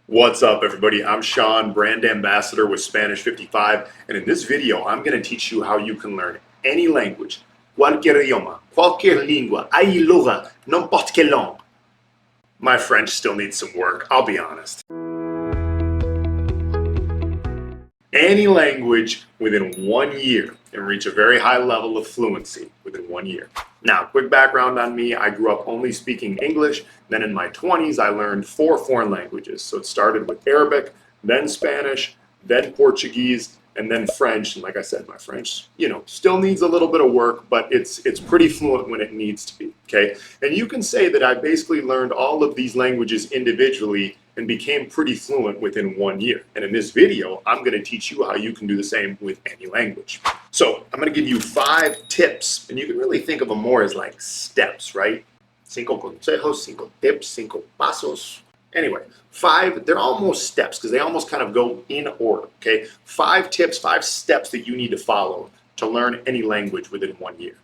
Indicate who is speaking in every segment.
Speaker 1: What's up, everybody? I'm Sean, brand ambassador with Spanish55, and in this video, I'm going to teach you how you can learn any language, cualquier idioma, cualquier lingua, hay lugar, no importe quelle langue. My French still needs some work, I'll be honest. Any language within 1 year and reach a very high level of fluency within 1 year. Now, quick background on me, I grew up only speaking English, then in my 20s I learned 4 foreign languages. So it started with Arabic, then Spanish, then Portuguese, and then French. And like I said, my French, still needs a little bit of work, but it's pretty fluent when it needs to be, okay? And you can say that I basically learned all of these languages individually and became pretty fluent within 1 year. And in this video, I'm going to teach you how you can do the same with any language. So I'm going to give you 5 tips, and you can really think of them more as like steps, right? 5 consejos, 5 tips, 5 pasos. Anyway, 5, they're almost steps because they almost kind of go in order, okay? 5 tips, 5 steps that you need to follow to learn any language within 1 year.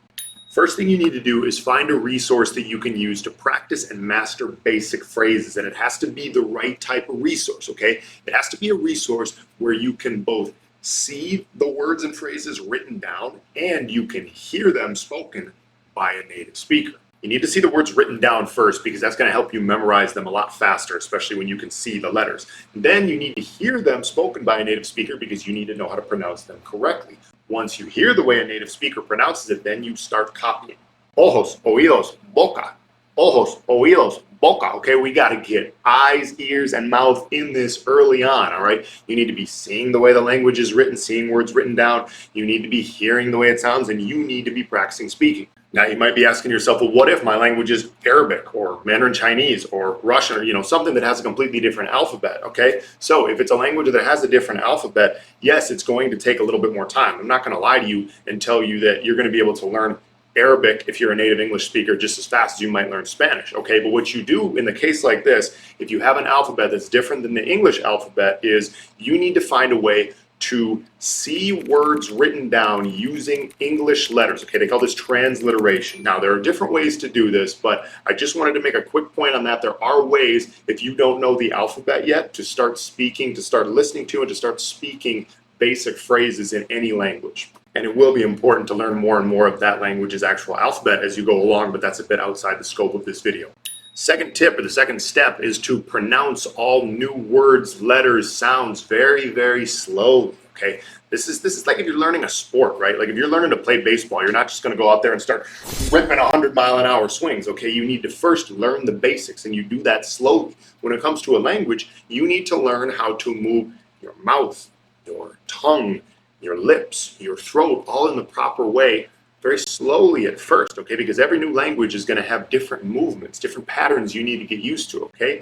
Speaker 1: First thing you need to do is find a resource that you can use to practice and master basic phrases, and it has to be the right type of resource, okay? It has to be a resource where you can both see the words and phrases written down and you can hear them spoken by a native speaker. You need to see the words written down first because that's going to help you memorize them a lot faster, especially when you can see the letters. Then you need to hear them spoken by a native speaker because you need to know how to pronounce them correctly. Once you hear the way a native speaker pronounces it, then you start copying. Ojos, oídos, boca. Ojos, oídos, boca. Okay, we got to get eyes, ears, and mouth in this early on, all right? You need to be seeing the way the language is written, seeing words written down. You need to be hearing the way it sounds, and you need to be practicing speaking. Now, you might be asking yourself, well, what if my language is Arabic or Mandarin Chinese or Russian or, something that has a completely different alphabet, okay? So if it's a language that has a different alphabet, yes, it's going to take a little bit more time. I'm not going to lie to you and tell you that you're going to be able to learn Arabic if you're a native English speaker just as fast as you might learn Spanish, okay? But what you do in the case like this, if you have an alphabet that's different than the English alphabet, is you need to find a way to see words written down using English letters. Okay, they call this transliteration. Now, there are different ways to do this, but I just wanted to make a quick point on that. There are ways, if you don't know the alphabet yet, to start speaking, to start listening to, and to start speaking basic phrases in any language. And it will be important to learn more and more of that language's actual alphabet as you go along, but that's a bit outside the scope of this video. Second tip, or the second step, is to pronounce all new words, letters, sounds very, very slowly, okay? This is like if you're learning a sport, right? Like if you're learning to play baseball, you're not just gonna go out there and start ripping 100-mile-an-hour swings, okay? You need to first learn the basics, and you do that slowly. When it comes to a language, you need to learn how to move your mouth, your tongue, your lips, your throat, all in the proper way, very slowly at first, okay? Because every new language is going to have different movements, different patterns you need to get used to, okay?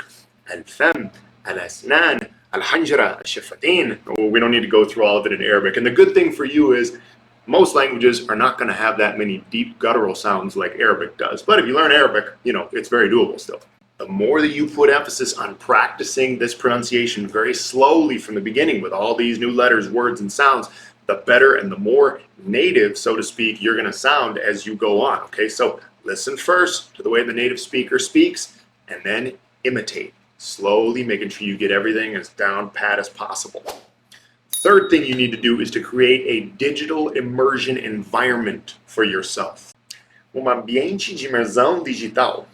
Speaker 1: Al-fam, al-asnan, al-hanjara, al-shafatin. We don't need to go through all of it in Arabic. And the good thing for you is most languages are not going to have that many deep guttural sounds like Arabic does. But if you learn Arabic, it's very doable still. The more that you put emphasis on practicing this pronunciation very slowly from the beginning with all these new letters, words, and sounds, the better and the more native, so to speak, you're going to sound as you go on, okay? So listen first to the way the native speaker speaks, and then imitate, slowly making sure you get everything as down pat as possible. Third thing you need to do is to create a digital immersion environment for yourself. Um ambiente de imersão digital.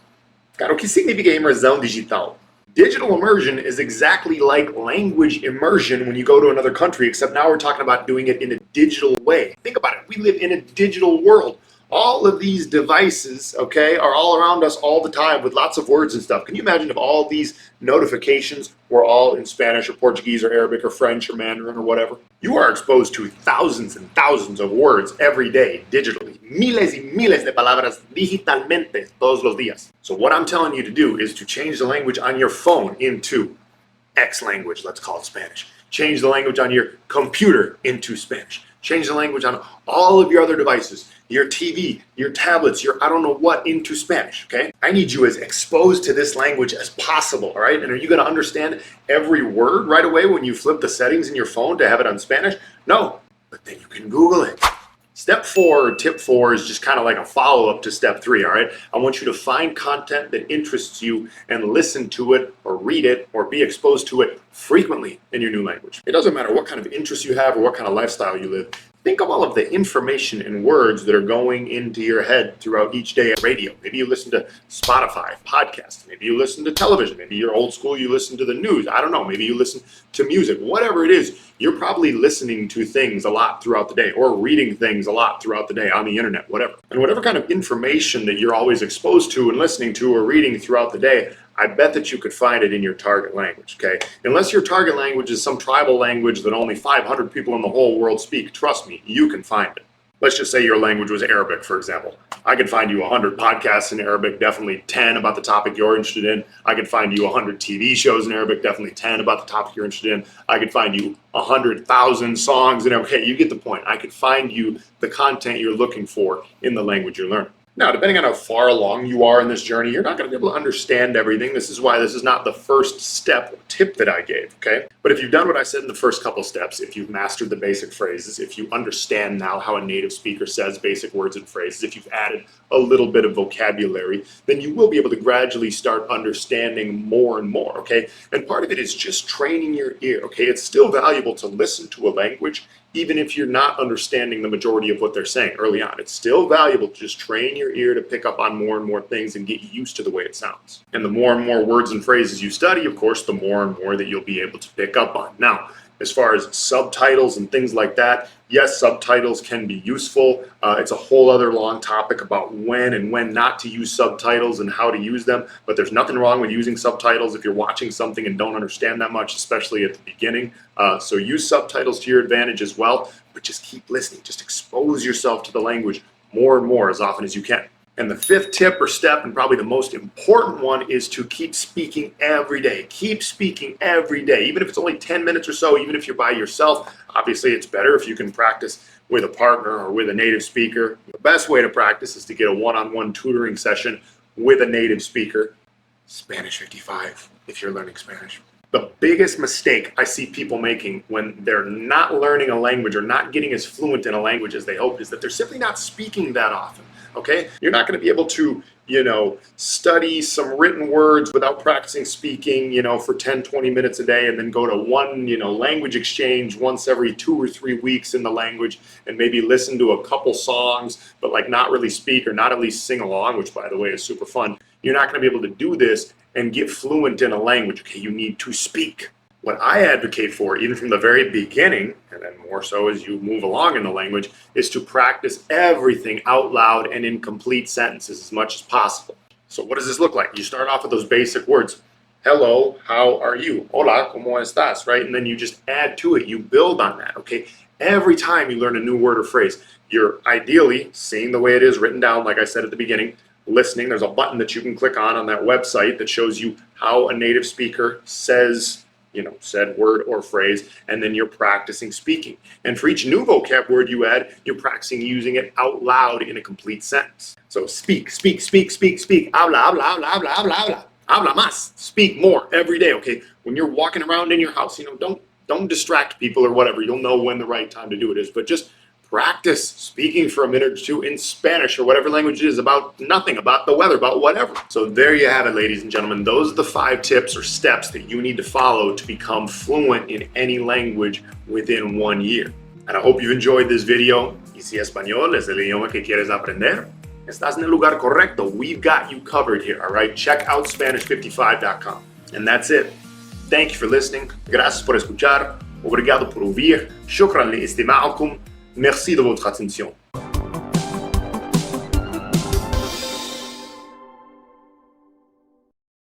Speaker 1: Cara, o que significa imersão digital? Digital immersion is exactly like language immersion when you go to another country, except now we're talking about doing it in a digital way. Think about it. We live in a digital world. All of these devices, okay, are all around us all the time with lots of words and stuff. Can you imagine if all these notifications were all in Spanish or Portuguese or Arabic or French or Mandarin or whatever? You are exposed to thousands and thousands of words every day digitally. Miles y miles de palabras digitalmente todos los días. So what I'm telling you to do is to change the language on your phone into X language, let's call it Spanish. Change the language on your computer into Spanish. Change the language on all of your other devices, your TV, your tablets, your I don't know what, into Spanish, okay? I need you as exposed to this language as possible, all right? And are you going to understand every word right away when you flip the settings in your phone to have it on Spanish? No, but then you can Google it. Step 4, or tip 4, is just kind of like a follow-up to step 3, all right? I want you to find content that interests you and listen to it or read it or be exposed to it frequently in your new language. It doesn't matter what kind of interests you have or what kind of lifestyle you live. Think of all of the information and words that are going into your head throughout each day at radio. Maybe you listen to Spotify, podcasts. Maybe you listen to television. Maybe you're old school, you listen to the news. I don't know. Maybe you listen to music. Whatever it is, you're probably listening to things a lot throughout the day or reading things a lot throughout the day on the internet, whatever. And whatever kind of information that you're always exposed to and listening to or reading throughout the day, I bet that you could find it in your target language, okay? Unless your target language is some tribal language that only 500 people in the whole world speak, trust me, you can find it. Let's just say your language was Arabic, for example. I could find you 100 podcasts in Arabic, definitely 10 about the topic you're interested in. I could find you 100 TV shows in Arabic, definitely 10 about the topic you're interested in. I could find you 100,000 songs in Arabic. Okay, you get the point. I could find you the content you're looking for in the language you're learning. Now, depending on how far along you are in this journey, you're not going to be able to understand everything. This is why this is not the first step or tip that I gave, okay? But if you've done what I said in the first couple steps, if you've mastered the basic phrases, if you understand now how a native speaker says basic words and phrases, if you've added a little bit of vocabulary, then you will be able to gradually start understanding more and more, okay? And part of it is just training your ear, okay? It's still valuable to listen to a language even if you're not understanding the majority of what they're saying early on. It's still valuable to just train your ear to pick up on more and more things and get used to the way it sounds. And the more and more words and phrases you study, of course, the more and more that you'll be able to pick up on. Now, as far as subtitles and things like that, yes, subtitles can be useful. It's a whole other long topic about when and when not to use subtitles and how to use them. But there's nothing wrong with using subtitles if you're watching something and don't understand that much, especially at the beginning. So use subtitles to your advantage as well, but just keep listening. Just expose yourself to the language more and more as often as you can. And the 5th tip or step, and probably the most important one, is to keep speaking every day. Keep speaking every day, even if it's only 10 minutes or so, even if you're by yourself. Obviously, it's better if you can practice with a partner or with a native speaker. The best way to practice is to get a one-on-one tutoring session with a native speaker. Spanish55, if you're learning Spanish. The biggest mistake I see people making when they're not learning a language or not getting as fluent in a language as they hoped is that they're simply not speaking that often. Okay, you're not going to be able to, study some written words without practicing speaking, for 10, 20 minutes a day and then go to one, language exchange once every 2 or 3 weeks in the language and maybe listen to a couple songs, but like not really speak or not at least sing along, which by the way is super fun. You're not going to be able to do this and get fluent in a language. Okay, you need to speak. What I advocate for, even from the very beginning, and then more so as you move along in the language, is to practice everything out loud and in complete sentences as much as possible. So what does this look like? You start off with those basic words. Hello, how are you? Hola, ¿cómo estás? Right? And then you just add to it. You build on that, okay? Every time you learn a new word or phrase, you're ideally seeing the way it is written down, like I said at the beginning, listening. There's a button that you can click on that website that shows you how a native speaker says said word or phrase, and then you're practicing speaking. And for each new vocab word you add, you're practicing using it out loud in a complete sentence. So speak, speak, speak, speak, speak. Habla, habla, habla, habla, habla, habla. Habla más. Speak more every day, okay? When you're walking around in your house, don't distract people or whatever. You'll know when the right time to do it is, but just practice speaking for a minute or two in Spanish or whatever language it is about nothing, about the weather, about whatever. So there you have it, ladies and gentlemen. Those are the 5 tips or steps that you need to follow to become fluent in any language within 1 year. And I hope you've enjoyed this video. Y si español es el idioma que quieres aprender, estás en el lugar correcto. We've got you covered here, all right? Check out Spanish55.com. And that's it. Thank you for listening. Gracias por escuchar. Obrigado por ouvir. Shukran li istima'akum. Merci de votre attention.